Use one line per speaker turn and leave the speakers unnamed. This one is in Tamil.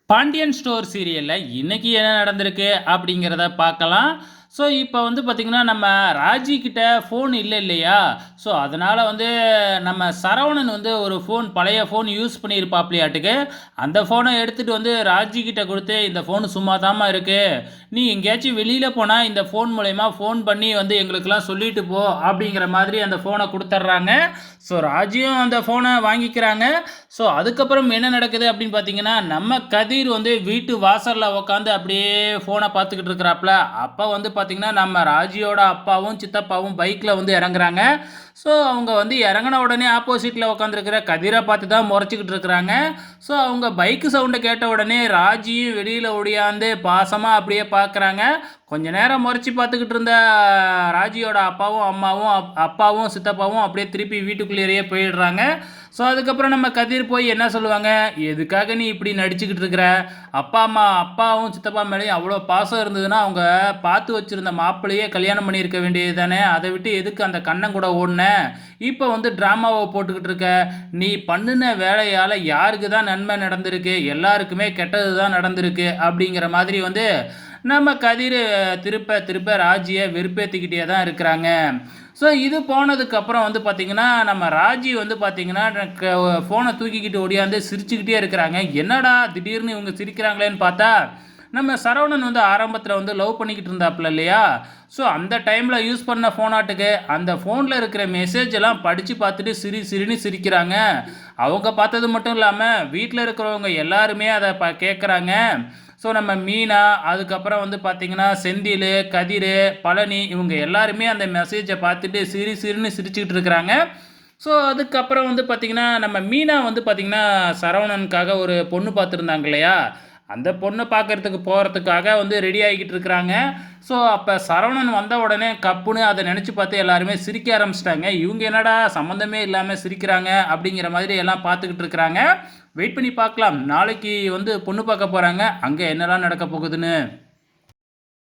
பாண்டியன் ஸ்டோர் சீரியல்ல இன்னைக்கு என்ன நடந்திருக்கு அப்படிங்கிறத பார்க்கலாம். ஸோ, இப்போ வந்து பார்த்தீங்கன்னா, நம்ம ராஜி கிட்ட ஃபோன் இல்லையா? ஸோ, அதனால வந்து நம்ம சரவணன் வந்து ஒரு ஃபோன் பழைய ஃபோன் யூஸ் பண்ணியிருப்பாப்லையாட்டுக்கு. அந்த ஃபோனை எடுத்துட்டு வந்து ராஜி கிட்ட குடுத்து, "இந்த ஃபோன் சும்மா தாம்மா இருக்கு. நீ எங்கேயாச்சும் வெளியில போனா இந்த ஃபோன் மூலியமா ஃபோன் பண்ணி வந்து எங்களுக்கெல்லாம் சொல்லிட்டு போ." அப்படிங்கிற மாதிரி அந்த ஃபோனை குடுத்துர்றாங்க. ஸோ, ராஜியும் அந்த ஃபோனை வாங்கிக்கிறாங்க. ஸோ, அதுக்கப்புறம் என்ன நடக்குது அப்படின்னு பார்த்தீங்கன்னா, நம்ம கதிர் வந்து வீட்டு வாசல்ல உட்காந்து அப்படியே ஃபோனை பார்த்துக்கிட்டு இருக்கிறாப்ல. அப்ப வந்து பார்த்தீங்கன்னா, நம்ம ராஜியோட அப்பாவும், சித்தப்பாவும் பைக்ல வந்து இறங்குறாங்க. ஸோ, அவங்க வந்து இறங்குன உடனே ஆப்போசிட்ல உட்காந்துருக்கிற கதிர பார்த்து தான் முறைச்சுக்கிட்டு இருக்கிறாங்க. ஸோ, அவங்க பைக்கு சவுண்ட கேட்ட உடனே ராஜியும் வெளியில ஒடியாந்து பாசமா அப்படியே பார்க்குறாங்க. கொஞ்ச நேரம் முறைச்சு பார்த்துக்கிட்டு இருந்த ராஜியோட அப்பாவும், அம்மாவும், அப்பாவும், சித்தப்பாவும் அப்படியே திருப்பி வீட்டுக்குள்ளேயே போயிடுறாங்க. ஸோ, அதுக்கப்புறம் நம்ம கதிர் போய் என்ன சொல்லுவாங்க, "எதுக்காக நீ இப்படி நடிச்சுக்கிட்டு இருக்கிற? அப்பாவும், சித்தப்பா மேலேயும் அவ்வளோ பாசம் இருந்ததுன்னா, அவங்க பார்த்து வச்சிருந்த மாப்பிள்ளையே கல்யாணம் பண்ணியிருக்க வேண்டியது தானே! அதை விட்டு எதுக்கு அந்த கண்ணன் கூட ஓடுன? இப்போ வந்து ட்ராமாவ போட்டுக்கிட்டு இருக்க. நீ பண்ணுன வேலையால யாருக்கு தான் நன்மை நடந்திருக்கு? எல்லாருக்குமே கெட்டது தான் நடந்திருக்கு." அப்படிங்கிற மாதிரி வந்து நம்ம கதிர் திருப்ப திருப்ப ராஜிய வெறுப்பேத்திக்கிட்டே தான் இருக்கிறாங்க. ஸோ, இது போனதுக்கப்புறம் வந்து பார்த்தீங்கன்னா, நம்ம ராஜி வந்து பார்த்தீங்கன்னா, ஃபோனை தூக்கிக்கிட்டு ஓடியாந்து சிரிச்சுக்கிட்டே இருக்கிறாங்க. என்னடா திடீர்னு இவங்க சிரிக்கிறாங்களேன்னு பார்த்தா, நம்ம சரவணன் வந்து ஆரம்பத்தில வந்து லவ் பண்ணிக்கிட்டு இருந்தாப்புல இல்லையா? ஸோ, அந்த டைமில யூஸ் பண்ண ஃபோனாட்டுக்கு, அந்த ஃபோன்ல இருக்கிற மெசேஜ் எல்லாம் படிச்சு பார்த்துட்டு சிரி சிரின்னு சிரிக்கிறாங்க. அவங்க பார்த்தது மட்டும் இல்லாம, வீட்ல இருக்கிறவங்க எல்லாருமே அத கேட்குறாங்க. ஸோ, நம்ம மீனா, அதுக்கப்புறம் வந்து பார்த்தீங்கன்னா, செந்திலு, கதிரு, பழனி இவங்க எல்லாருமே அந்த மெசேஜ பார்த்துட்டு சிரி சிரின்னு சிரிச்சுக்கிட்டு இருக்கிறாங்க. ஸோ, அதுக்கப்புறம் வந்து பார்த்தீங்கன்னா, நம்ம மீனா வந்து பார்த்தீங்கன்னா, சரவணனுக்காக ஒரு பொண்ணு பார்த்துருந்தாங்க இல்லையா? அந்த பொண்ண பார்க்கறதுக்கு போறதுக்காக வந்து ரெடி ஆகிக்கிட்டு இருக்கிறாங்க. ஸோ, அப்ப சரவணன் வந்த உடனே கப்புன்னு அத நெனச்சு பார்த்து எல்லாருமே சிரிக்க ஆரம்பிச்சுட்டாங்க. இவங்க என்னடா சம்மந்தமே இல்லாம சிரிக்கிறாங்க அப்படிங்கிற மாதிரி எல்லாம் பார்த்துக்கிட்டு இருக்கிறாங்க. வெயிட் பண்ணி பார்க்கலாம். நாளைக்கு வந்து பொண்ணு பார்க்க போறாங்க. அங்க என்னலாம் நடக்க போகுதுன்னு.